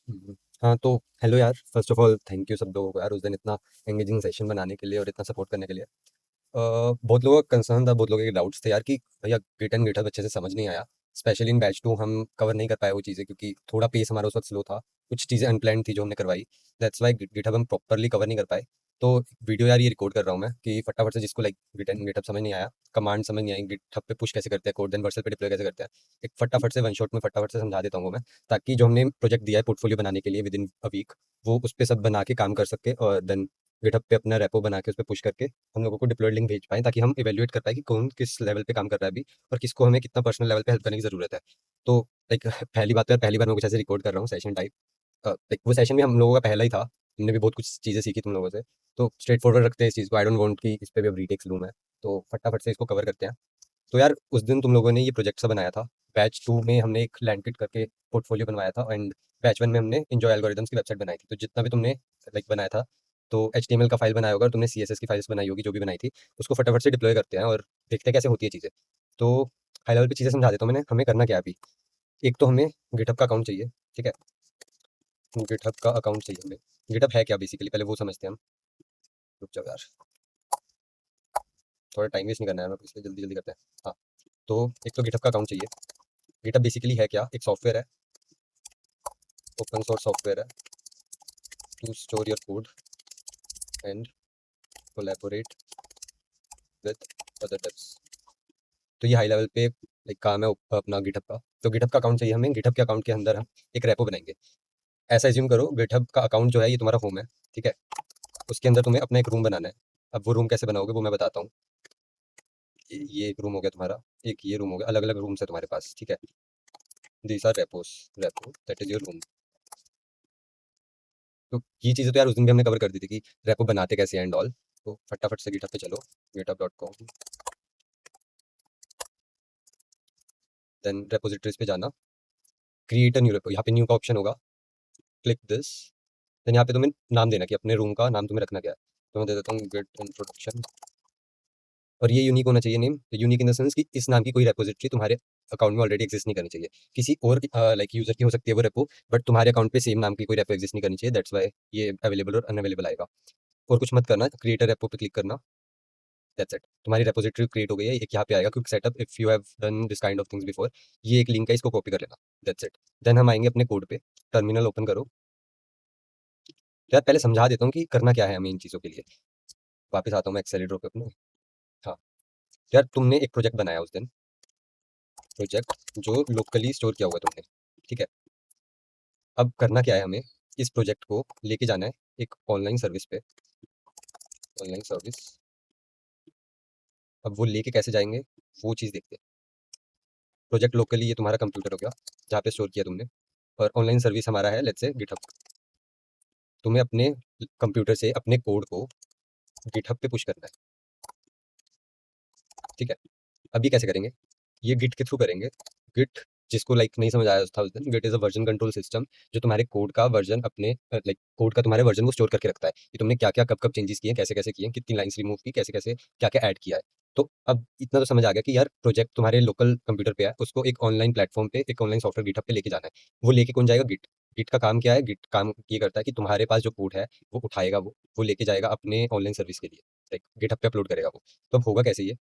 हाँ, तो हेलो यार, first of all thank you सब लोगों को यार उस दिन इतना एंगेजिंग सेशन बनाने के लिए और इतना सपोर्ट करने के लिए। बहुत लोगों का कंसर्न था, बहुत लोगों के डाउट्स थे यार कि भैया गिट एंड गिटहब अच्छे से समझ नहीं आया। स्पेशली इन बैच 2 हम कवर नहीं कर पाए वो चीज़ें, क्योंकि थोड़ा पेस हमारा उस वक्त स्लो था। कुछ चीज़ें अनप्लान्ड थी जो हमने करवाई। दैट्स वाई गिटहब हम प्रॉपरली कवर नहीं कर पाए। तो वीडियो यार ये रिकॉर्ड कर रहा हूँ मैं कि फटाफट से जिसको लाइक गिट एंड गिटहब समझ नहीं आया, कमांड समझ नहीं आई, गिटहब पे पुश कैसे करते हैं कोड, देन वर्सल पे डिप्लॉय कैसे करते हैं, एक फटाफट से वन शॉट में फटाफट से समझा देता हूँ मैं। ताकि जो हमने प्रोजेक्ट दिया है पोर्टफोलियो बनाने के लिए विद इन अ वीक, वो उस पे सब बना के काम कर सके और देन गिटहब पे अपना रेपो बना के उस पे पुश करके हम लोगों को डिप्लॉयड लिंक भेज पाएँ, ताकि हम इवैल्यूएट कर पाएँ कि कौन किस लेवल पे काम कर रहा है अभी और किसको हमें कितना पर्सनल लेवल पे हेल्प करने की ज़रूरत है। तो लाइक पहली बात तो यार, पहली बार मैं कुछ ऐसे रिकॉर्ड कर रहा हूँ सेशन टाइप। लाइक वो सेशन भी हम लोगों का पहला ही था। हमने भी बहुत कुछ चीज़ें सीखी तुम लोगों से। तो स्ट्रेट फॉरवर्ड रखते हैं इस चीज़ को। आई डोंट वांट कि इस पे भी अब रीटेक्स लूँ मैं। तो फटाफट से इसको कवर करते हैं। तो यार उस दिन तुम लोगों ने ये प्रोजेक्ट सा बनाया था। बैच 2 में हमने एक लैंडकिट करके पोर्टफोलियो बनवाया था एंड बैच 1 में हमने एन्जॉय एल्गोरिथम्स की वेबसाइट बनाई थी। तो जितना भी तुमने लाइक बनाया था, तो एचटीएमएल का फाइल बनाया होगा और तुमने सीएसएस की फाइल्स बनाई होगी जो भी बनाई थी, उसको फटाफट से डिप्लॉय करते हैं और देखते हैं कैसे होती है चीज़ें। तो हाई लेवल पे चीज़ें समझा देता हूँ मैंने, हमें करना क्या है अभी। एक तो हमें गिटहब का अकाउंट चाहिए, ठीक है? गिटहब का अकाउंट चाहिए हमें। गिटहब है क्या बेसिकली, पहले वो समझते हैं हम। रुक जाओ यार, थोड़ा टाइम वेस्ट नहीं करना है हमें, इसलिए जल्दी-जल्दी करते हैं। हाँ, तो एक तो गिटहब का अकाउंट चाहिए। गिटहब बेसिकली है क्या? एक सॉफ्टवेयर है, ओपन सोर्स सॉफ्टवेयर है to store your code and collaborate with other devs। तो ये हाई लेवल पे एक काम है अपना गिटहब का। तो गिटहब का अकाउंट चाहिए हमें। गिटहब के अकाउंट के अंदर हम एक रेपो बनाएंगे। ऐसा एज्यूम करो गिटहब का अकाउंट जो है ये तुम्हारा होम है, ठीक है? उसके अंदर तुम्हें अपना एक रूम बनाना है। अब वो रूम कैसे बनाओगे वो मैं बताता हूँ। ये एक रूम हो गया तुम्हारा, एक ये रूम हो गया, अलग अलग रूम्स है तुम्हारे पास, ठीक है? These are repos, repo that is your room. तो ये चीज़ें तो यार उस दिन भी हमने कवर कर दी थी कि रेपो बनाते कैसे हैं एंड ऑल। तो फटाफट से गिटहब पे चलो, github.com, देन रेपोजिटरीज पे जाना, क्रिएट अ न्यू रेपो, यहाँ पे न्यू का ऑप्शन होगा, क्लिक दिस। देन यहाँ पे तुम्हें नाम देना कि अपने रूम का नाम तुम्हें रखना क्या है। तो मैं दे देता हूँ गिट इंट्रोडक्शन। और ये यूनिक होना चाहिए name, unique in the sense कि इस नाम की कोई रेपोजिटरी तुम्हारे अकाउंट में ऑलरेडी एग्जिस्ट नहीं करनी चाहिए। किसी और लाइक यूजर की हो सकती है वो रेपो, बट तुम्हारे अकाउंट पे सेम नाम की कोई रेपो एग्जिस्ट नहीं करनी चाहिए। दैट्स वाई ये अवेलेबल और अनअवेलेबल आएगा। और कुछ मत करना, क्रिएटर रेपो पे क्लिक करना, दैट्स इट। तुम्हारी रेपोजिटरी क्रिएट हो गई है। एक यहाँ पे आएगा quick setup if you have done this kind of things before. ये एक लिंक है, इसको कॉपी कर लेना, दैट्स इट। देन हम आएंगे अपने कोड पे, टर्मिनल ओपन करो। तो यार पहले समझा देता हूँ कि करना क्या है हमें इन चीज़ों के लिए। वापस आता हूँ मैं एक्सेलेटर पे अपने। हाँ, यार तुमने एक प्रोजेक्ट बनाया उस दिन, प्रोजेक्ट जो लोकली स्टोर किया हुआ है तुमने, ठीक है? अब करना क्या है हमें, इस प्रोजेक्ट को लेके जाना है एक ऑनलाइन सर्विस पे, ऑनलाइन सर्विस। अब वो लेके कैसे जाएंगे वो चीज़ देखते हैं। प्रोजेक्ट लोकली ये तुम्हारा कंप्यूटर हो गया जहाँ पे स्टोर किया तुमने, और ऑनलाइन सर्विस हमारा है लेट्स से गिटहब। तुम्हें अपने कंप्यूटर से अपने कोड को गिटहब पे पुश करना है, ठीक है? अब ये कैसे करेंगे, ये गिट के थ्रू करेंगे। गिट, जिसको लाइक नहीं समझ आया था उस दिन, Git is a version control system जो तुम्हारे कोड का वर्जन अपने लाइक कोड का तुम्हारे वर्जन को स्टोर करके रखता है कि तुमने क्या क्या कब कब चेंजेस किए, कैसे कैसे किए, कितनी लाइंस रिमूव की, कैसे कैसे क्या क्या ऐड किया है। तो अब इतना तो समझ आ गया कि यार प्रोजेक्ट तुम्हारे लोकल कंप्यूटर पे है, उसको एक ऑनलाइन प्लेटफॉर्म पे, एक ऑनलाइन सॉफ्टवेयर गिटहब पे लेके जाना है। वो लेके कौन जाएगा, गिट। गिट का काम क्या है, गिट काम ये करता है कि तुम्हारे पास जो कोड है वो उठाएगा, वो लेके जाएगा अपने ऑनलाइन सर्विस के लिए, लाइक गिटहब पे अपलोड करेगा वो। तो अब होगा कैसे ये,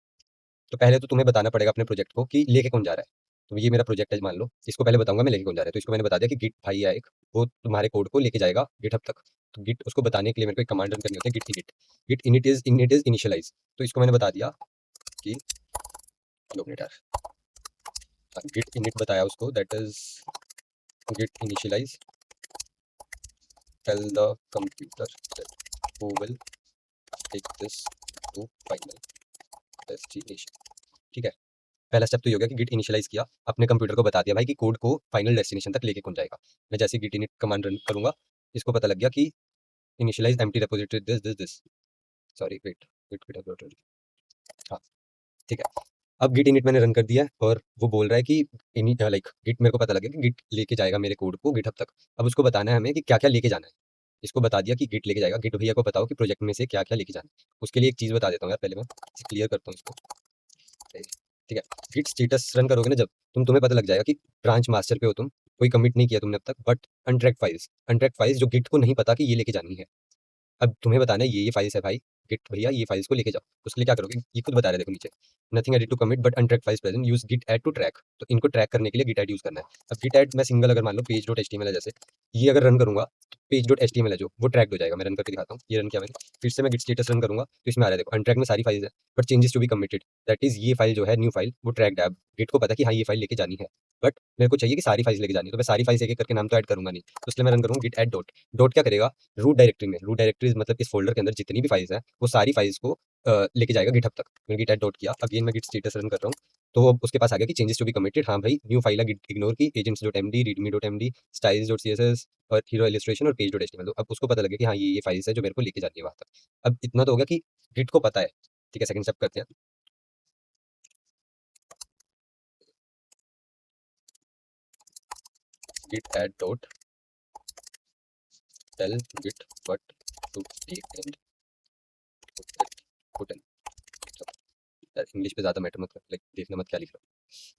तो पहले तो तुम्हें बताना पड़ेगा अपने प्रोजेक्ट को कि लेके कौन जा रहा है। तो ये मेरा प्रोजेक्ट है मान लो, इसको पहले बताऊंगा मैं लेके कौन जा रहा है। तो इसको मैंने बता दिया कि गिट भाई है एक, वो तुम्हारे कोड को लेके जाएगा गिटहब तक। तो गिट उसको बताने के लिए मेरे को एक कमांड रन करनी होती है, गिट इनिट इज इनिशियलाइज। तो इसको मैंने बता दिया कि 2 मिनट यार, गिट इनिट बताया उसको, that is Git initialize, tell the computer that who will take this to final destination, ठीक है? पहला स्टेप तो ये हो गया कि गिट इनिशियलाइज किया, अपने कंप्यूटर को बता दिया भाई कि कोड को फाइनल डेस्टिनेशन तक लेके कौन जाएगा। मैं जैसे गिट इनिट कमांड रन करूंगा, इसको पता लग गया कि initialize empty repository this this this, sorry wait, Git Git repository, हाँ, ठीक है। अब गिट इनिट मैंने रन कर दिया है और वो बोल रहा है कि इनिट लाइक गिट, मेरे को पता लगे कि गिट लेके जाएगा मेरे कोड को गिटहब तक। अब उसको बताना है हमें कि क्या क्या लेके जाना है। इसको बता दिया कि गिट लेके जाएगा, गिट भैया को बताओ कि प्रोजेक्ट में से क्या क्या लेके जाना है। उसके लिए एक चीज़ बता देता हूँ यार, पहले मैं क्लियर करता हूँ इसको, ठीक है? गिट स्टेटस रन करोगे ना जब, तुम्हें पता लग जाएगा कि ब्रांच मास्टर पे हो तुम, कोई कमिट नहीं किया तुमने अब तक, बट अनट्रैक्ड फाइल्स जो गिट को नहीं पता कि ये लेके जानी है। अब तुम्हें बताना है ये फाइल्स है भाई, गिट भैया ये फाइल्स को लेके जाओ। उसके लिए क्या करोगे, ये खुद बता रहे हैं देखो नीचे, nothing added to commit but untracked files present, use git add to track. तो इनको ट्रैक करने के लिए गिट ऐड यूज करना है। अब गिट ऐड मैं सिंगल अगर मान लो पेज डॉट एचटीएमएल है जैसे, ये अगर रन करूंगा तो पेज डॉट एचटीएमएल है जो वो ट्रैक्ड हो जाएगा। मैं रन करके दिखाता हूँ, ये रन किया मैंने, फिर से मैं गिट स्टेटस रन करूंगा तो इसमें आ रहा है देखो अनट्रैक्ड में सारी फाइल्स है, but changes to be committed, that is ये फाइल जो है न्यू फाइल वो ट्रैक्ड है। अब गिट को पता है कि हाँ ये फाइल लेके जानी है, बट मेरे को चाहिए कि सारी फाइल्स लेके जानी है, तो मैं सारी फाइल्स एक एक करके नाम तो ऐड करूंगा नहीं, तो इसलिए मैं रन करूंगा गिट ऐड डॉट। डॉट क्या करेगा, रूट डायरेक्टरी में, रूट डायरेक्टरी मतलब इस फोल्डर के अंदर जितनी भी फाइल्स हैं वो सारी फाइल्स को लेके जाएगा गिटहब तक। मैंने गिट ऐड डॉट किया, अगेन मैं गिट स्टेटस रन कर रहा हूँ, तो अब उसके पास आ गया कि चेंजेस टू बी कमिटेड, हाँ भाई न्यू फाइल है गिट इग्नोर की, agents dot MD, readme dot MD, styles dot CSS और हीरो इलस्ट्रेशन और पेज डॉट एचटीएमएल। तो अब उसको पता लगे कि हाँ ये फाइल्स है जो मेरे को लेके जानी है वहां तक। अब इतना तो हो गया कि गिट को पता है। ठीक है, सेकंड स्टेप करते हैं, Git add dot tell Git what to take and put in. English पे ज्यादा मैटर मत कर, लाइक देखना मत क्या लिख रहा हूँ।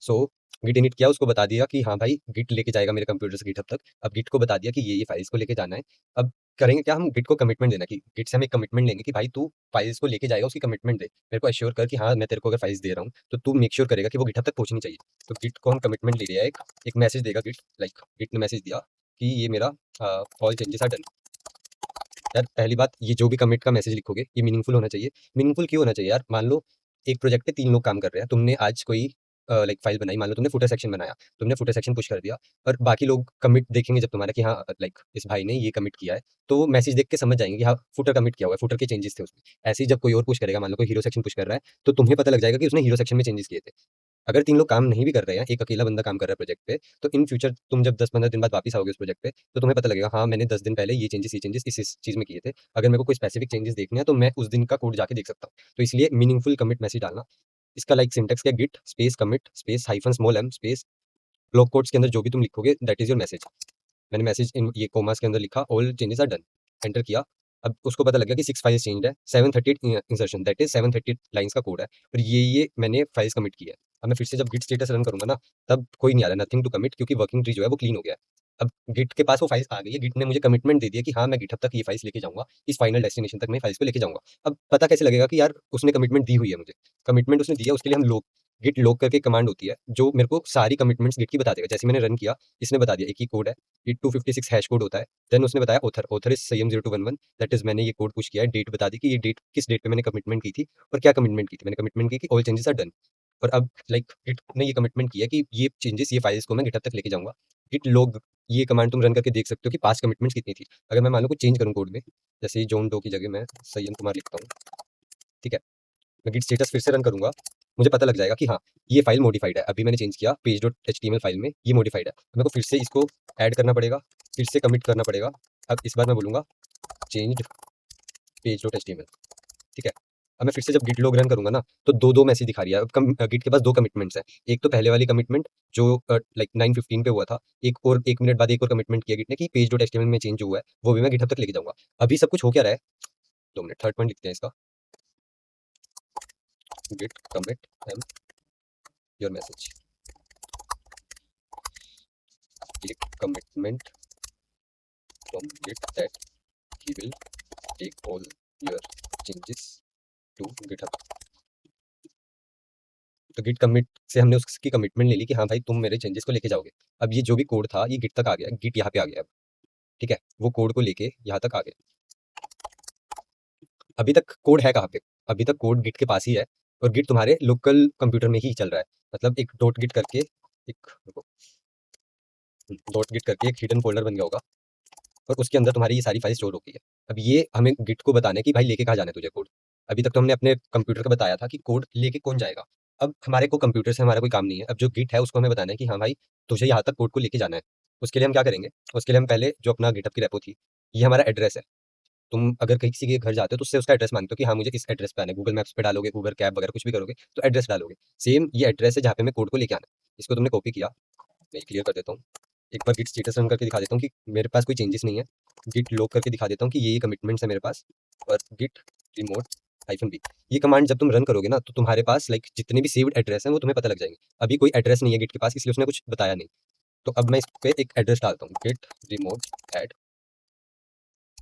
सो गिट इनिट किया, उसको बता दिया कि हाँ भाई गिट लेके जाएगा मेरे कंप्यूटर से गिटहब तक। अब गिट को बता दिया कि ये फाइल्स को लेके जाना है। अब करेंगे क्या, हम गिट को कमिटमेंट देना कि गिट से हम एक कमिटमेंट लेंगे कि भाई तू फाइल्स को लेके जाएगा, उसकी कमिटमेंट दे, मेरे को अश्योर कर कि हाँ मैं तेरे को अगर फाइल्स दे रहा हूँ तो तू मेक श्योर करेगा कि वो गिटहब तक पहुंचनी चाहिए। तो गिट को हम कमिटमेंट ले लिया, एक मैसेज देगा गिट, लाइक गिट ने मैसेज दिया कि ये मेरा ऑल चेंजेस आर डन। यार पहली बात, ये जो भी कमिट का मैसेज लिखोगे ये मीनिंगफुल होना चाहिए। मीनिंगफुल क्यों होना चाहिए यार, मान लो एक प्रोजेक्ट पे 3 लोग काम कर रहे हैं, तुमने आज कोई लाइक फाइल बनाई, मान लो तुमने फुटर सेक्शन बनाया, तुमने फुटर सेक्शन पुश कर दिया, और बाकी लोग कमिट देखेंगे जब तुम्हारा कि हाँ लाइक इस भाई ने ये कमिट किया है, तो मैसेज देख के समझ जाएंगे कि हाँ फुटर कमिट किया हुआ है, फुटर के चेंजेस थे उसमें। ऐसे ही जब कोई और पुश करेगा, मान लो कोई हीरो सेक्शन पुश कर रहा है, तो तुम्हें पता लग जाएगा कि उसने हीरो सेक्शन में चेंजेस किए थे। अगर 3 लोग काम नहीं भी कर रहे हैं, एक अकेला बंदा काम कर रहा है प्रोजेक्ट पे, तो इन फ्यूचर तुम जब 10-15 दिन बाद वापस आओगे उस प्रोजेक्ट पे, तो तुम्हें पता लगेगा हाँ मैंने 10 दिन पहले ये चेंजेस इस चीज़ में किए थे। अगर मेरे को कोई स्पेसिफिक चेंजेस देखने हैं तो मैं उस दिन का कोड जाके देख सकता हूँ। तो इसलिए मीनिंगफुल कमिट मैसेज डालना। इसका लाइक सिंटेक्स क्या, Git space commit space hyphen small M space block quotes के अंदर जो भी तुम लिखोगे दैट इज योर मैसेज। मैंने मैसेज इन ये कोमास के अंदर लिखा, all changes are done, enter किया। अब उसको पता लग गया कि 6 फाइल्स चेंज है, 738 इंसर्शन, दैट इज 738 लाइंस का कोड है, और ये मैंने फाइल्स कमिट की है। अब मैं फिर से जब गिट स्टेटस रन करूंगा ना, तब कोई नहीं आ रहा, नथिंग टू कमिट, क्योंकि वर्किंग ट्री जो है वो क्लीन हो गया है। अब गिट के पास वो फाइल्स आ गई है, गिट ने मुझे कमिटमेंट दे दिया कि हाँ मैं गिटहब तक ये फाइल्स लेके जाऊंगा, इस फाइनल डेस्टिनेशन तक मैं फाइल्स को लेके जाऊंगा। अब पता कैसे लगेगा कि यार उसने कमिटमेंट दी हुई है मुझे, कमिटमेंट उसने दिया, उसके लिए हम लोग गिट लॉग करके कमांड होती है जो मेरे को सारी कमिटमेंट्स गिट की बता देगा। जैसे मैंने रन किया, इसने बता दिया एक ही कोड है, ये 256 हैश कोड होता है। देन उसने बताया ऑथर इज सयम 0211, दैट इज मैंने ये कोड पुश किया है, डेट बता दी कि ये डेट किस डेट पे मैंने कमिटमेंट की थी और क्या कमिटमेंट की थी। मैंने कमिटमेंट की कि ऑल चेंजेस आर डन, और अब लाइक गिट ने ये कमिटमेंट किया कि ये चेंजेस ये फाइल्स को मैं गिटहब तक लेके जाऊंगा। गिट लॉग ये कमांड तुम रन करके देख सकते हो कि पास्ट कमिटमेंट्स कितनी थी। अगर मैं मान लो कुछ चेंज करूँ कोड में, जैसे जॉन डो की जगह मैं सयम कुमार लिखता हूँ, ठीक है, मैं गिट स्टेटस फिर से रन करूंगा, मुझे पता लग जाएगा कि हाँ ये फाइल मॉडिफाइड है, अभी मैंने चेंज किया पेज डॉट एचटीएमएल फाइल में ये मॉडिफाइड है, तो मेरे को फिर से इसको ऐड करना पड़ेगा, फिर से कमिट करना पड़ेगा। अब इस बार मैं बोलूंगा चेंज्ड पेज डॉट एचटीएमएल, ठीक है। अब मैं फिर से जब गिट लॉग रन करूंगा ना, तो दो दो मैसेज दिखा रही है। अब गिट के पास दो कमिटमेंट्स हैं, एक तो पहले वाली कमिटमेंट जो लाइक 9:15 पे हुआ था, एक और 1 मिनट बाद एक और कमिटमेंट किया गिट ने कि पेज डॉट एचटीएमएल में चेंज हुआ है, वो भी मैं गिटहब तक लेके जाऊंगा। अभी सब कुछ हो क्या रहा है, 2 मिनट, थर्ड पॉइंट लिखते हैं इसका, Git commit and your message, git commitment from git that he will take all your changes to github। तो गिट कमिट से हमने उसकी कमिटमेंट ले ली कि हाँ भाई तुम मेरे चेंजेस को लेके जाओगे। अब ये जो भी कोड था ये गिट तक आ गया, गिट यहाँ पे आ गया अब, ठीक है, वो कोड को लेके यहाँ तक आ गया। अभी तक कोड है कहाँ पे, अभी तक कोड गिट के पास ही है, और गिट तुम्हारे लोकल कंप्यूटर में ही चल रहा है। मतलब एक डॉट गिट करके एक डॉट गिट करके एक हिडन फोल्डर बन गया होगा, और उसके अंदर तुम्हारी ये सारी फाइल स्टोर हो गई है। अब ये हमें गिट को बताना है कि भाई लेके कहाँ जाना है तुझे कोड। अभी तक तो हमने अपने कंप्यूटर को बताया था कि कोड लेके कौन जाएगा। अब हमारे को कंप्यूटर से हमारा कोई काम नहीं है, अब जो गिट है उसको हमें बताना है कि हाँ भाई तुझे यहाँ तक कोड को लेके जाना है। उसके लिए हम क्या करेंगे, उसके लिए हम पहले जो अपना गिटहब की रेपो थी, ये हमारा एड्रेस है। तुम अगर किसी के घर जाते हो तो उससे उसका एड्रेस मांगते हो कि हाँ मुझे इस एड्रेस पे आना है, गूगल मैप्स पे डालोगे, उबर कैब वगैरह कुछ भी करोगे तो एड्रेस डालोगे। सेम ये एड्रेस है जहाँ पे मैं कोड को लेके आना है। इसको तुमने कॉपी किया, मैं क्लियर कर देता हूँ, एक बार गिट स्टेटस रन करके दिखा देता हूँ कि मेरे पास कोई चेंजेस नहीं है। गिट लॉग करके दिखा देता हूँ कि ये कमिटमेंट्स है मेरे पास, और गिट रिमोट -b, ये कमांड जब तुम रन करोगे ना तो तुम्हारे पास लाइक जितने भी सेव्ड एड्रेस हैं वो तुम्हें पता लग जाएंगे। अभी कोई एड्रेस नहीं है गिट के पास, इसलिए उसने कुछ बताया नहीं। तो अब मैं इस पे एक एड्रेस डालता हूँ, git remote add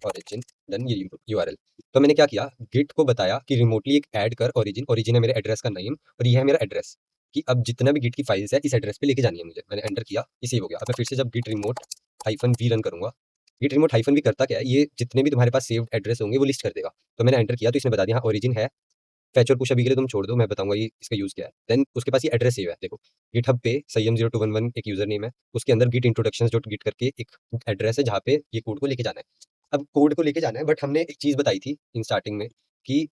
origin, then ये यूआरएल। तो मैंने क्या किया, गिट को बताया कि रिमोटली एक ऐड कर origin, origin है मेरे एड्रेस का नेम और ये है मेरा एड्रेस, कि अब जितना भी गिट की फाइल्स है इस एड्रेस पे लेके जानी है मुझे। मैंने एंटर किया, ये सेव हो गया। अब मैं फिर से जब git remote -v रन करूंगा, git remote -v करता क्या है, ये जितने भी तुम्हारे पास सेव्ड एड्रेस होंगे वो लिस्ट कर देगा। तो मैंने एंटर किया तो इसने बता दिया हाँ ओरिजिन है। फैच और पुश अभी के लिए तुम छोड़ दो, मैं बताऊंगा ये इसका यूज क्या है। देन उसके पास ये एड्रेस सेव है, देखो गिटहब पे सयम0211 एक यूजर नेम है, उसके अंदर गिट इंट्रोडक्शंस डॉट गिट करके एक एड्रेस है जहाँ पे ये कोड को लेके जाना है। अब कोड को लेके जाना है, बट हमने एक चीज बताई थी इन स्टार्टिंग में कि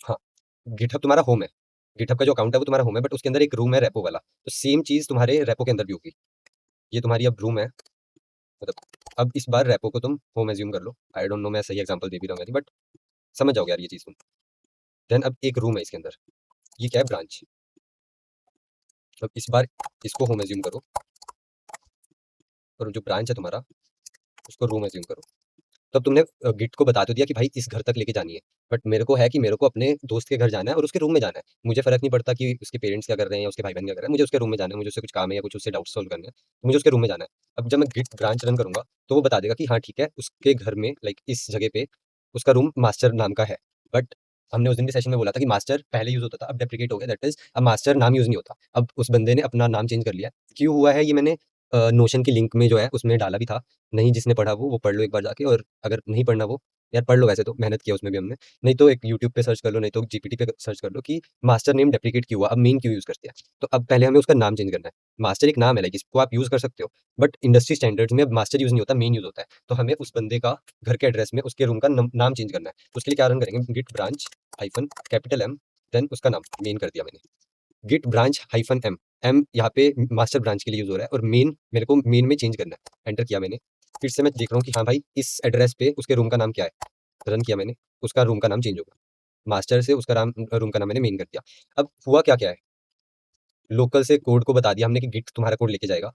हाँ, गिटहब तुम्हारा होम है, गिटहब का जो अकाउंट है वो तुम्हारा होम है, बट उसके अंदर एक रूम है रेपो वाला, तो सेम चीज तुम्हारे रेपो के अंदर भी होगी। ये तुम्हारी अब रूम है, मतलब अब इस बार रेपो को तुम होम एज्यूम कर लो। आई डोंट नो मैं सही एग्जांपल दे भी रहा हूँ बट समझ जाओगे यार ये चीज तुम। देन अब एक रूम है इसके अंदर, ये क्या है, ब्रांच। अब इस बार इसको होम एज्यूम करो और जो ब्रांच है तुम्हारा उसको रूम एज्यूम करो। तब तुमने गिट को बता तो दिया कि भाई इस घर तक लेके जानी है, बट मेरे को है कि मेरे को अपने दोस्त के घर जाना है और उसके रूम में जाना है। मुझे फर्क नहीं पड़ता कि उसके पेरेंट्स क्या कर रहे हैं या उसके भाई बहन क्या कर रहे हैं, मुझे उसके रूम में जाना है, मुझे उससे कुछ काम है या कुछ उससे डाउट सॉल्व करना है, तो मुझे उसके रूम में जाना है। अब जब मैं गिट ब्रांच रन करूंगा तो वो बता देगा कि हाँ ठीक है, उसके घर में लाइक इस जगह पे उसका रूम मास्टर नाम का है। बट हमने उस दिन के सेशन में बोला था कि मास्टर पहले यूज होता था, अब डेप्रिकेट हो गया, दैट इज अब मास्टर नाम यूज नहीं होता। अब उस बंदे ने अपना नाम चेंज कर लिया। क्यों हुआ है ये मैंने नोशन की लिंक में जो है उसमें डाला भी था। नहीं जिसने पढ़ा वो पढ़ लो एक बार जाके, और अगर नहीं पढ़ना वो यार पढ़ लो, वैसे तो मेहनत किया उसमें भी हमने। नहीं तो एक यूट्यूब पे सर्च कर लो, नहीं तो जीपीटी पे सर्च कर लो कि मास्टर नेम डेप्रिकेट क्यों हुआ, अब मेन क्यों यूज करते हैं। तो अब पहले हमें उसका नाम चेंज करना है। मास्टर एक नाम है, लाइक इसको आप यूज कर सकते हो, बट इंडस्ट्री स्टैंडर्ड्स में अब मास्टर यूज नहीं होता, मेन यूज होता है। तो हमें उस बंदे का घर के एड्रेस में उसके रूम का नाम चेंज करना है। तो उसके लिए क्या रन करेंगे, Git branch hyphen capital M, then उसका नाम मेन कर दिया मैंने, Git branch hyphen M. M यहाँ पे मास्टर ब्रांच के लिए यूज हो रहा है और मेन मेरे को मेन में चेंज करना है। एंटर किया मैंने, फिर से मैं देख रहा हूँ कि हाँ भाई इस एड्रेस पे उसके रूम का नाम क्या है। रन किया मैंने, उसका रूम का नाम चेंज होगा, मास्टर से उसका नाम रूम का नाम मैंने मेन कर दिया। अब हुआ क्या क्या है, लोकल से कोड को बता दिया हमने कि गिट तुम्हारा कोड लेके जाएगा।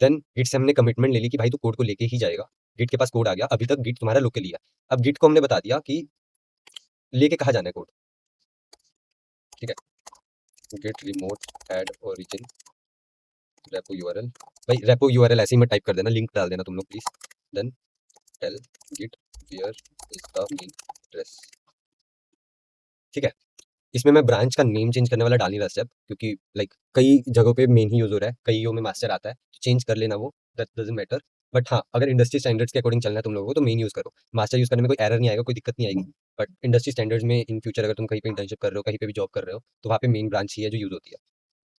देन गिट से हमने कमिटमेंट ले ली कि भाई तू कोड को लेके ही जाएगा। गिट के पास कोड आ गया, अभी तक गिट तुम्हारा लोकल ही है। अब गिट को हमने बता दिया कि लेके कहाँ जाना है कोड, ठीक है। Git remote add origin repo URL, भाई रेपो यूआरएल ऐसे ही मत टाइप कर देना, लिंक डाल देना तुम लोग please. Then tell Git where is the main address, ठीक है। इसमें मैं ब्रांच का नेम चेंज करने वाला डाल नहीं रहा स्टेप, क्योंकि लाइक कई जगहों पे मेन ही यूज हो रहा है, कईयों में मास्टर आता है, तो चेंज कर लेना वो, दैट डजंट मैटर। बट हाँ, अगर इंडस्ट्री स्टैंडर्ड्स के अकॉर्डिंग चलना है तुम लोगों को तो मेन यूज करो। मास्टर यूज करने में कोई एरर नहीं आएगा, कोई दिक्कत नहीं आएगी। बट इंडस्ट्री स्टैंडर्ड्स में इन फ्यूचर अगर तुम कहीं पे इंटर्नशिप कर रहे हो, कहीं पे भी जॉब कर रहे हो, तो वहाँ पे मेन ब्रांच ही है जो यूज होती है।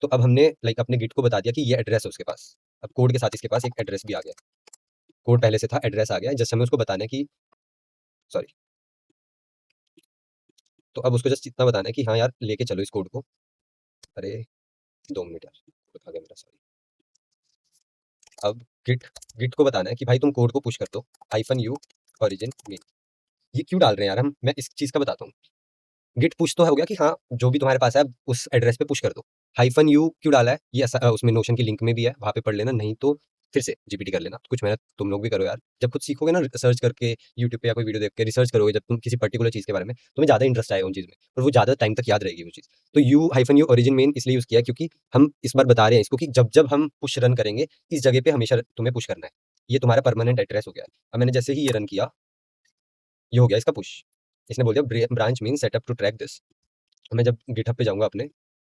तो अब हमने लाइक अपने गिट को बता दिया कि ये एड्रेस है उसके पास। अब कोड के साथ इसके पास एक एड्रेस भी आ गया, कोड पहले से था, एड्रेस आ गया, जस्ट हमें उसको बताना है कि सॉरी, तो अब उसको जस्ट इतना बताना है कि हाँ यार लेके चलो इस कोड को। अरे 2 मिनट यार, आ गया मेरा, सॉरी। अब गिट गिट को बताना है कि भाई तुम कोड को पुश कर दो, हाइफन यू ओरिजिन मेन। ये क्यों डाल रहे हैं यार हम, मैं इस चीज का बताता हूँ। गिट पुश तो हो गया कि हाँ जो भी तुम्हारे पास है उस एड्रेस पे पुश कर दो। हाइफन यू क्यों डाला है, ये उसमें नोशन की लिंक में भी है, वहां पे पढ़ लेना, नहीं तो फिर से जीपीटी कर लेना। कुछ मेहनत तुम लोग भी करो यार, जब खुद सीखोगे ना सर्च करके यूट्यूब पे या कोई वीडियो देख के रिसर्च करोगे, जब तुम किसी पर्टिकुलर चीज के बारे में, तुम्हें ज्यादा इंटरेस्ट आएगा उन चीज में और वो ज्यादा टाइम तक याद रहेगी वो चीज। तो you hyphen you origin main इसलिए यूज किया क्योंकि हम इस बार बता रहे हैं इसको कि जब जब हम पुश रन करेंगे इस जगह पे हमेशा तुम्हें पुश करना है। ये तुम्हारा परमानेंट एड्रेस हो गया है। अब मैंने जैसे ही ये रन किया, ये हो गया इसका पुश। इसने बोल दिया branch mean setup to track this. मैं जब गिटहब पे जाऊंगा अपने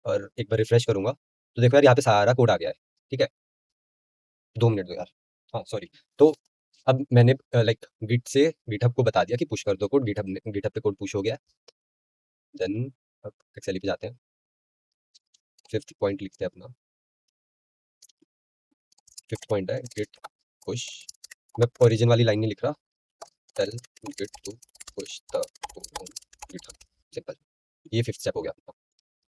और एक बार रिफ्रेश करूंगा तो देखो यार यहाँ पे सारा कोड आ गया है, ठीक है। 2 मिनट दो यार, हाँ सॉरी। तो अब मैंने लाइक गिट से गिटहब को बता दिया कि पुश कर दो कोड, गिटहब पे कोड पुश हो गया। देन अब एक्सेल पे जाते हैं, फिफ्थ पॉइंट लिखते हैं अपना। फिफ्थ पॉइंट है गिट पुश, मैं ओरिजिन वाली लाइन नहीं लिख रहा, tell Git to push the code on GitHub, simple. ये फिफ्थ स्टेप हो गया अपना।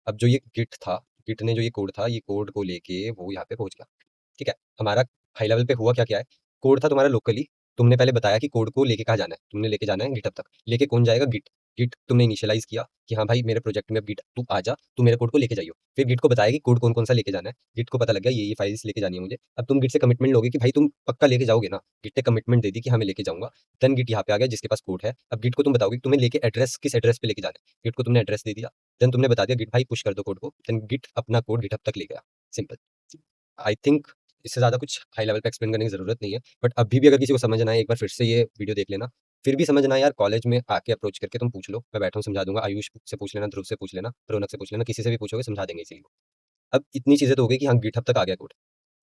अब जो ये गिट था, गिट ने जो ये कोड था, ये कोड को लेके वो यहाँ पे पहुंच गया, ठीक है। हमारा हाई लेवल पे हुआ क्या क्या है, कोड था तुम्हारा लोकली, तुमने पहले बताया कि कोड को लेके कहाँ जाना है, तुमने लेके जाना है गिटहब तक। लेके कौन जाएगा, गिट। गिट तुमने इनिशियलाइज किया कि हाँ भाई मेरे प्रोजेक्ट में अब गिट तू आ जा, तू मेरे कोड को लेके जाइयो। फिर गिट को बताया कि कोड कौन कौन सा लेके जाना है, गिट को पता लग गया ये फाइल्स लेके जानी है मुझे। अब तुम गिट से कमिटमेंट लोगे कि भाई तुम पक्का लेके जाओगे ना, गिट ने कमिटमेंट दे दी कि हाँ मैं लेके जाऊंगा। देन गिट यहाँ पे आ गया जिसके पास कोड है। अब गिट को तुम बताओगे कि तुम्हें लेके एड्रेस किस एड्रेस पे लेके जाना है, गिट को तुमने एड्रेस दे दिया। देन तुमने बता दिया गिट भाई पुश कर दो कोड को, देन गिट अपना कोड गिटहब तक ले गया, सिंपल। आई थिंक इससे ज़्यादा कुछ हाई लेवल पे एक्सप्लेन करने की ज़रूरत नहीं है। बट अभी भी अगर किसी को समझ ना आए, एक बार फिर से ये वीडियो देख लेना। फिर भी समझ ना आए यार, कॉलेज में आके अप्रोच करके तुम पूछ लो, मैं बैठा हूँ समझा दूँगा। आयुष से पूछ लेना, ध्रुव से पूछ लेना, रौनक से पूछ लेना, किसी से भी पूछोगे समझा देंगे इसीलिए। अब इतनी चीज़ें तो हो गई कि हाँ, गिटहब तक आ गया कोड,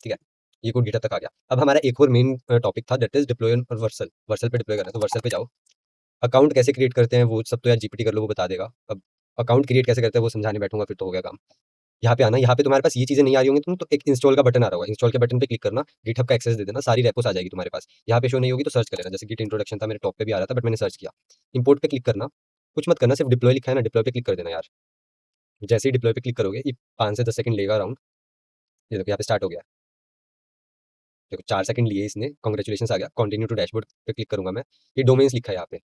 ठीक है? ये कोड गिटहब तक आ गया। अब हमारा एक और मेन टॉपिक था, दैट इज़ डिप्लॉय और वर्सल। वर्सल पे डिप्लॉय करना है, तो वर्सल पे जाओ। अकाउंट कैसे क्रिएट करते हैं वो सब तो यार जीपीटी कर लो, वो बता देगा। अब अकाउंट क्रिएट कैसे करते हैं वो समझाने बैठूँगा फिर तो हो गया काम। यहाँ पे आना, यहाँ पे तुम्हारे पास ये चीज़ें नहीं आ रही होंगी तुम तो एक इंस्टॉल का बटन आ रहा होगा, इंस्टॉल के बटन पे क्लिक करना, गिटहब का एक्सेस दे देना, सारी रेपोस आ जाएगी तुम्हारे पास। यहाँ पे शो नहीं होगी तो सर्च कर लेना, जैसे गिट इंट्रोडक्शन था मेरे टॉप पे भी आ रहा था बट मैंने सर्च किया। इंपोर्ट पे क्लिक करना, कुछ मत करना, सिर्फ डिप्लॉय लिखा है ना, डिप्लॉय पे क्लिक कर देना यार। जैसे ही डिप्लॉय पे क्लिक करोगे, ये 5 से 10 सेकंड लेगा अराउंड। ये देखो यहाँ पे स्टार्ट हो गया। देखो 4 सेकंड लिए इसने, कांग्रेचुलेशंस आ गया। कंटिन्यू टू डैशबोर्ड पे क्लिक करूंगा मैं। ये डोमेन्स लिखा है यहाँ पे,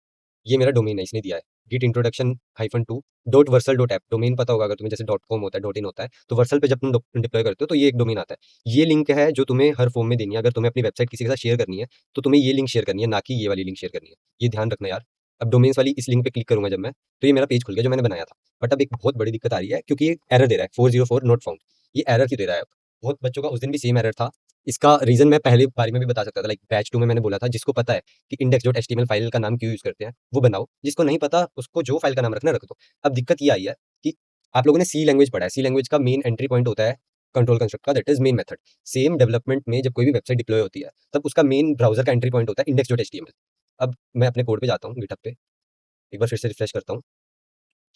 ये मेरा डोमेन है, इसने दिया है। Git introduction -2 dot Vercel dot app. Domain पता होगा अगर तुम्हें, जैसे डॉट कॉम होता है, डॉट इन होता है, तो वर्सल पे जब तुम डिप्लॉय करते हो तो ये एक डोमेन आता है। ये लिंक है जो तुम्हें हर फॉर्म में देनी है। अगर तुम्हें अपनी वेबसाइट किसी के साथ शेयर करनी है तो तुम्हें ये लिंक शेयर करनी है, ना कि ये वाली लिंक शेयर करनी है। ये ध्यान रखना यार। अब डोमेन्स वाली इस लिंक पे क्लिक करूंगा जब मैं, तो ये मेरा पेज खुल गया जो मैंने बनाया था। बट अब एक बहुत बड़ी दिक्कत आ रही है, क्योंकि ये एरर दे रहा है, 404 नॉट फाउंड। ये एरर क्यों दे रहा है? अब बहुत बच्चों का उस दिन भी सेम एरर था। इसका रीजन मैं पहले बारी में भी बता सकता था, लाइक बैच 2 में मैंने बोला था, जिसको पता है कि index.html फाइल का नाम क्यों यूज करते हैं वो बनाओ, जिसको नहीं पता उसको जो फाइल का नाम रखना रख दो। अब दिक्कत ये आई है कि आप लोगों ने सी लैंग्वेज पढ़ा है, सी लैंग्वेज का मेन एंट्री पॉइंट होता है कंट्रोल कंस्ट्रक्ट का, that is main method. Same development में जब कोई भी वेबसाइट डिप्लॉय होती है तब उसका मेन ब्राउजर का एंट्री पॉइंट होता है index.html। अब मैं अपने कोड पे जाता हूँ, गिटहब पे एक बार फिर से रिफ्रेश करता हूँ,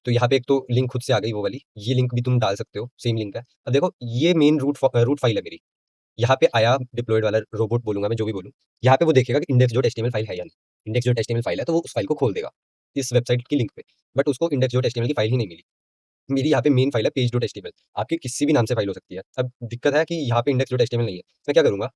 तो यहाँ पे एक तो लिंक खुद से आ गई वो वाली, ये लिंक भी तुम डाल सकते हो, सेम लिंक है। अब देखो ये मेन रूट फाइल है मेरी। यहाँ पे आया डिप्लॉयड वाला रोबोट बोलूंगा मैं, जो भी बोलूँ, यहाँ पे वो देखेगा कि index.html फाइल है या नहीं। index.html फाइल है तो वो उस फाइल को खोल देगा इस वेबसाइट की लिंक पे। बट उसको index.html की फाइल ही नहीं मिली। मेरी यहाँ पे मेन फाइल है page.html। आपकी किसी भी नाम से फाइल हो सकती है। अब दिक्कत है कि यहाँ पे index.html नहीं है। मैं क्या करूंगा,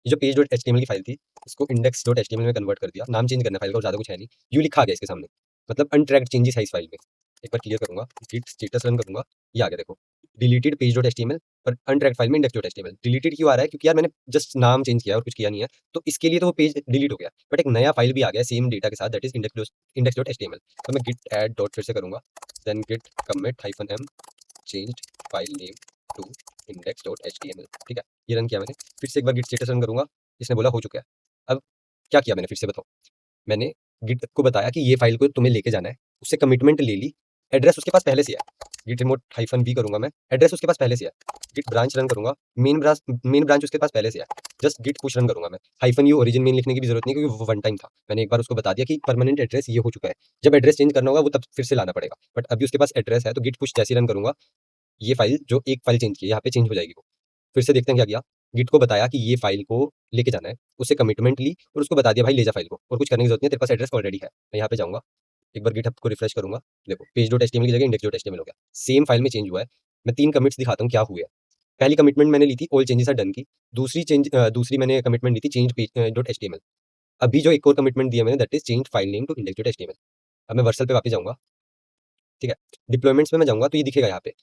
ये जो page.html की फाइल थी इसको index.html में कन्वर्ट कर दिया। नाम चेंज करना है फाइल का और ज्यादा कुछ है नहीं। यू लिखा आ गया इसके सामने, मतलब अनट्रैक्ड चेंजेस है इस फाइल में। एक बार क्लियर करूंगा, git स्टेटस रन करूंगा, ये आ गया देखो, डिलीटेड page.html पर अनट्रैक्ड फाइल में index.html। डिलीटेड क्यों आ रहा है? क्योंकि यार मैंने जस्ट नाम चेंज किया और कुछ किया नहीं है, तो इसके लिए तो वो पेज डिलीट हो गया। बट एक नया फाइल भी आ गया सेम डेटा के साथ, दैट इज index.html। तो मैं git add डॉट फिर से करूंगा, then git commit -m changed file name to index.html। ठीक है, ये रन किया मैंने। फिर से एक बार git स्टेटस रन करूंगा, इसने बोला हो चुका है। अब क्या किया मैंने, फिर से बताओ। मैंने गिट को बताया कि ये फाइल को तुम्हें लेके जाना है, उससे कमिटमेंट ले ली। एड्रेस उसके पास पहले से है, गिट रिमोट -v करूंगा मैं, एड्रेस उसके पास पहले से है। गिट ब्रांच रन करूंगा, मेन ब्रांच उसके पास पहले से है। जस्ट गिट पुश रन करूंगा मैं, -u ओरिजिन मेन लिखने की भी जरूरत नहीं, क्योंकि वो वन टाइम था। मैंने एक बार उसको बता दिया कि परमानेंट एड्रेस ये हो चुका है, जब एड्रेस चेंज करना होगा वो तब फिर से लाना पड़ेगा। बट अभी उसके पास एड्रेस है, तो गिट पुश जैसे रन करूंगा, ये फाइल जो एक फाइल चेंज की है यहाँ पे चेंज हो जाएगी वो। फिर से देखते हैं क्या किया। गिट को बताया कि ये फाइल को लेके जाना है, उससे कमिटमेंट ली और उसको बता दिया भाई ले जा फाइल को, और कुछ करने की जरूरत नहीं है, तेरे पास एड्रेस ऑलरेडी है। मैं यहाँ पे जाऊंगा, एक बार गिटहब को रिफ्रेश करूंगा, देखो page.html की जगह index.html हो गया। सेम फाइल में चेंज हुआ है। मैं 3 कमिट्स दिखाता हूँ क्या हुए। पहली कमिटमेंट मैंने ली थी ऑल चेंजेस आर डन की। दूसरी मैंने कमिटमेंट ली थी चेंज page.html। अभी जो एक और कमिटमेंट दिया मैंने, that is change file name to index.html। अब मैं वर्सल पे वापस जाऊंगा, ठीक है, डिप्लॉयमेंट्स में मैं जाऊंगा तो ये दिखेगा यहाँ पे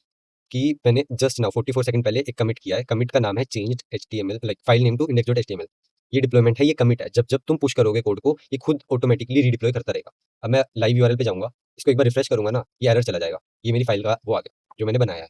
कि मैंने जस्ट नाउ 44 सेकंड पहले एक कमिट किया है। कमिट का नाम है changed HTML, like file name to index.html। ये डिप्लॉयमेंट है, ये कमिट है। जब जब तुम पुश करोगे कोड को, ये खुद ऑटोमेटिकली रीडिप्लॉय करता रहेगा। अब मैं लाइव यूआरएल पे जाऊंगा, इसको एक बार रिफ्रेश करूंगा ना, ये एरर चला जाएगा। ये मेरी फाइल का वो आ गया जो मैंने बनाया है।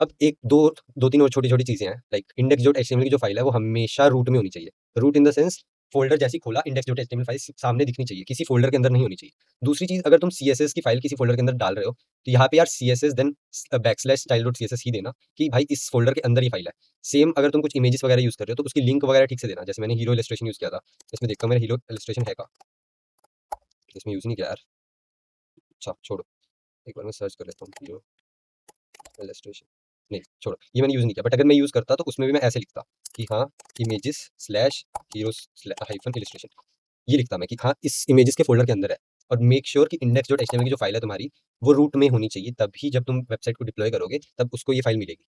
अब एक दो दो तीन और छोटी छोटी चीजें हैं, लाइक index.html की जो फाइल है वो हमेशा रूट में होनी चाहिए। Root in the sense, folder जैसी खोला index.html फाइल सामने दिखनी चाहिए, किसी फोल्डर के अंदर नहीं होनी चाहिए। दूसरी चीज, अगर तुम CSS की फाइल किसी फोल्डर के अंदर डाल रहे हो, तो यहाँ पे यार CSS देन /style.css ही देना कि भाई इस फोल्डर के अंदर ही फाइल है। सेम अगर तुम कुछ इमेजेस वगैरह यूज कर रहे हो तो उसकी लिंक वगैरह ठीक से देना। जैसे मैंने हीरो इलस्ट्रेशन यूज किया था, इसमें देखता हूँ मेरा हीरो इलस्ट्रेशन है का, इसमें यूज नहीं किया यार। अच्छा छोड़ो, एक बार मैं सर्च कर लेता हूँ हीरो इलस्ट्रेशन। नहीं छोड़ो, ये मैंने यूज नहीं किया। बट अगर मैं यूज करता तो उसमें भी मैं ऐसे लिखता कि हाँ images slash heroes hyphen illustration, ये लिखता मैं कि हाँ इस इमेजेस के फोल्डर के अंदर है। और मेक श्योर कि index.html की जो फाइल है तुम्हारी वो रूट में होनी चाहिए, तभी जब तुम वेबसाइट को डिप्लॉय करोगे तब उसको ये फाइल मिलेगी।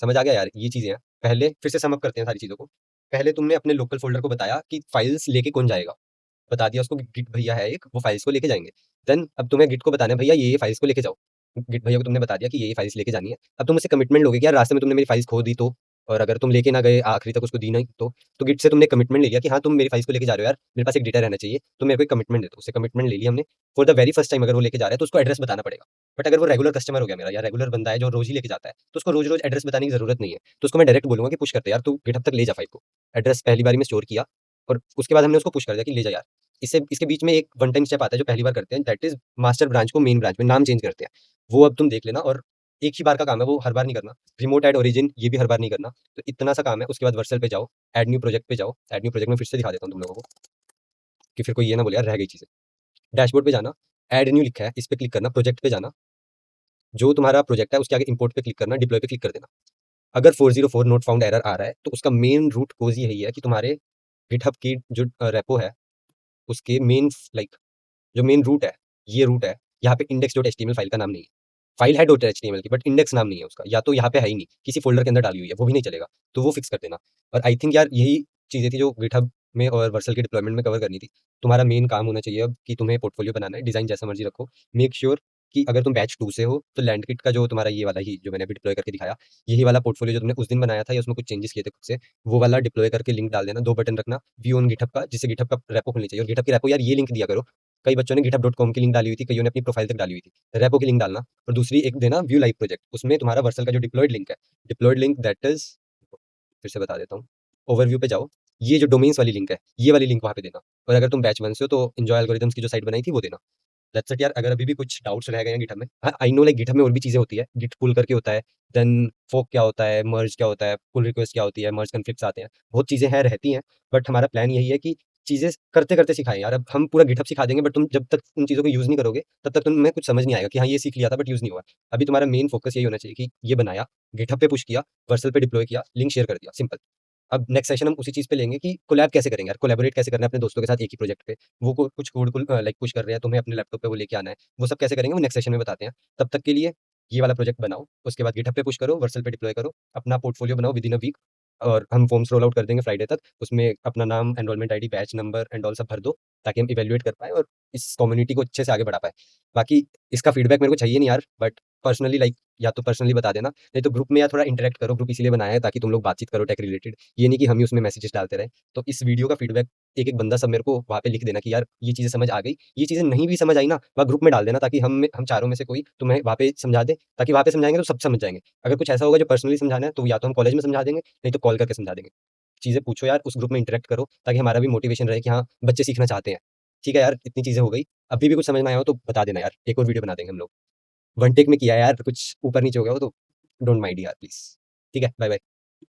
समझ आ गया यार, ये चीजें हैं। पहले फिर से समअप करते हैं सारी चीजों को। पहले तुमने अपने लोकल फोल्डर को बताया कि फाइल्स लेके कौन जाएगा, बता दिया उसको कि गिट भैया है एक, वो फाइल्स को लेके जाएंगे। देन अब तुम्हें गिट को बताना है भैया ये फाइल्स को लेके जाओ। गिट भैया को तुमने बता दिया कि ये फाइल्स लेके जानी है। अब तुम उससे कमिटमेंट लोगे कि यार रास्ते में तुमने मेरी फाइल्स खो दी तो और अगर तुम लेके ना गए आखिरी तक उसको दी नहीं तो गिट से तुमने कमिटमेंट ले लिया कि हाँ तुम मेरी फाइल्स को लेके जा रहे हो यार, मेरे पास एक डेटा रहना चाहिए, तो मेरे को एक कमिटमेंट दे दो। उससे कमिटमेंट ले लिया हमने। For the very first time अगर वो लेके जा रहा है तो उसको एड्रेस बताना पड़ेगा। बट अगर वो रेगुलर कस्टमर हो गया मेरा, या रेगुलर बंदा है जो रोज ही लेके जाता है, तो उसको रोज रोज एड्रेस बताने की जरूरत नहीं है। तो उसको मैं डायरेक्ट बोलूंगा कि पुश करते यार, तू गिटहब तक ले जा फाइल को। एड्रेस पहली बारी में स्टोर किया, और उसके बाद हमने उसको पुश कर दिया कि ले जा यार। इससे इसके बीच में एक वन टाइम स्टेप आता है जो पहली बार करते हैं, दैट इज मास्टर ब्रांच को मेन ब्रांच में नाम चेंज करते हैं। वो अब तुम देख लेना, और एक ही बार का काम है, वो हर बार नहीं करना। रिमोट एड ओरिजिन ये भी हर बार नहीं करना। तो इतना सा काम है। उसके बाद वर्सल पे जाओ, एड न्यू प्रोजेक्ट पे जाओ। एड न्यू प्रोजेक्ट में फिर से दिखा देता हूँ तुम लोगों को, कि फिर कोई ये ना बोले यार रह गई चीजें। डैशबोर्ड पे जाना, एड न्यू लिखा है, इस पे क्लिक करना, प्रोजेक्ट पे जाना, जो तुम्हारा प्रोजेक्ट है उसके आगे इंपोर्ट पे क्लिक करना, डिप्लॉय पे क्लिक कर देना। अगर 404 नोट फाउंड एरर आ रहा है तो उसका मेन रूट कोज यही है कि तुम्हारे गिटहब की जो रेपो है उसके मेन लाइक जो मेन रूट है, ये रूट है। यहाँ पे इंडेक्स डॉट एचटीएमएल फाइल का नाम नहीं है। फाइल है डॉट एचटीएमएल की, बट इंडेक्स नाम नहीं है उसका, या तो यहाँ पे है ही नहीं, किसी फोल्डर के अंदर डाली हुई है, वो भी नहीं चलेगा। तो वो फिक्स कर देना। और आई थिंक यार यही चीजें थी जो गिटहब में और वर्सल के डिप्लॉयमेंट में कवर करनी थी। तुम्हारा मेन काम होना चाहिए अब कि तुम्हें पोर्टफोलियो बनाना है, डिजाइन जैसा मर्जी रखो। मेक श्योर कि अगर तुम बैच 2 से हो तो लैंड किट का जो तुम्हारा ये वाला ही जो मैंने अभी डिप्लॉय करके दिखाया, यही वाला पोर्टफोलियो जो तुमने उस दिन बनाया था या उसमें कुछ चेंजेस किए थे खुद से, वो वाला डिप्लॉय करके लिंक डाल देना। 2 बटन रखना, व्यू ऑन गिटहब का, जिससे गिटहब का रेपो खुलनी चाहिए। और गिटहब की रेपो यार ये लिंक दिया करो। कई बच्चों ने github.com की लिंक डाली हुई थी, कईयों ने अपनी प्रोफाइल तक डाली हुई थी। रेपो की लिंक डालना। और दूसरी एक देना व्यू लाइव प्रोजेक्ट, उसमें तुम्हारा वर्सल का जो डिप्लॉयड लिंक है, डिप्लॉयड लिंक दैट इज, फिर से बता देता हूँ। ओवरव्यू पे जाओ, ये जो डोमेन्स वाली लिंक है, ये वाली लिंक वहाँ पे देना। और अगर तुम बैच 1 से हो तो एन्जॉय एल्गोरिथम्स की जो साइट बनाई थी वो देना। दैट्स इट यार। अगर अभी भी कुछ डाउट्स रह गए हैं गिटहब में, हाँ आई नो लाइक गिटहब में और भी चीजें होती है, गिट पुल करके होता है, देन फोक क्या होता है, मर्ज क्या होता है, पुल रिक्वेस्ट क्या होती है, मर्ज कन्फ्लिक्ट्स आते हैं, बहुत चीजें हैं रहती हैं। बट हमारा प्लान यही है कि चीजें करते करते सिखाएं यार। अब हम पूरा गिटहब सिखा देंगे, बट तुम जब तक उन चीजों को यूज नहीं करोगे तब तक तुम्हें कुछ समझ नहीं आएगा कि हाँ ये सीख लिया था बट यूज नहीं हुआ। अभी तुम्हारा मेन फोकस यही होना चाहिए कि ये बनाया, गिटहब पे पुश किया, वर्सल पे डिप्लॉय किया, लिंक शेयर कर दिया, सिंपल। अब नेक्स्ट सेशन हम उसी चीज पे लेंगे कि कोलैब कैसे करेंगे यार, कोलैबोरेट कैसे करना है अपने दोस्तों के साथ एक ही प्रोजेक्ट पे। वो कुछ कोड को लाइक पुश कर रहे हैं, तुम्हें अपने लैपटॉप पे वो लेके आना है, वो सब कैसे करेंगे वो नेक्स्ट सेशन में बताते हैं। तब तक के लिए ये वाला प्रोजेक्ट बनाओ, उसके बाद गिटहब पे पुश करो, वर्सल पे डिप्लॉय करो, अपना पोर्टफोलियो बनाओ विद इन अ वीक। और हम फॉर्म्स रोल आउट कर देंगे फ्राइडे तक। उसमें अपना नाम, enrolment ID, batch number and all सब भर दो, ताकि हम इवैल्यूएट कर पाए और इस कम्युनिटी को अच्छे से आगे बढ़ा पाए। बाकी इसका फीडबैक मेरे को चाहिए नहीं यार, बट पर्सनली लाइक या तो पर्सनली बता देना, नहीं तो ग्रुप में या थोड़ा इंटरेक्ट करो। ग्रुप इसीलिए बनाया है ताकि तुम लोग बातचीत करो टेक रिलेटेड, ये नहीं कि हम ही उसमें मैसेजेस डालते रहे। तो इस वीडियो का फीडबैक एक एक बंदा सब मेरे को वहाँ पे लिख देना कि यार ये चीजें समझ आ गई, ये चीजें नहीं भी समझ आई ना, वहाँ ग्रुप में डाल देना, ताकि हम चारों में से कोई तुम्हें वहाँ पे समझा दे। ताकि वहाँ पे समझाएंगे तो सब समझ जाएंगे। अगर कुछ ऐसा होगा जो पर्सनली समझाना है तो या तो हम कॉलेज में समझा देंगे, नहीं तो कॉल करके समझा देंगे। चीजें पूछो यार, उस ग्रुप में इंटरेक्ट करो, ताकि हमारा भी मोटिवेशन रहे कि हाँ बच्चे सीखना चाहते हैं। ठीक है यार, इतनी चीजें हो गई। अभी भी कुछ समझ ना आया हो तो बता देना यार, एक और वीडियो बना देंगे हम लोग। वन टेक में किया है यार, कुछ ऊपर नीचे हो गया हो तो डोंट माइंड यार प्लीज। ठीक है, बाय बाय।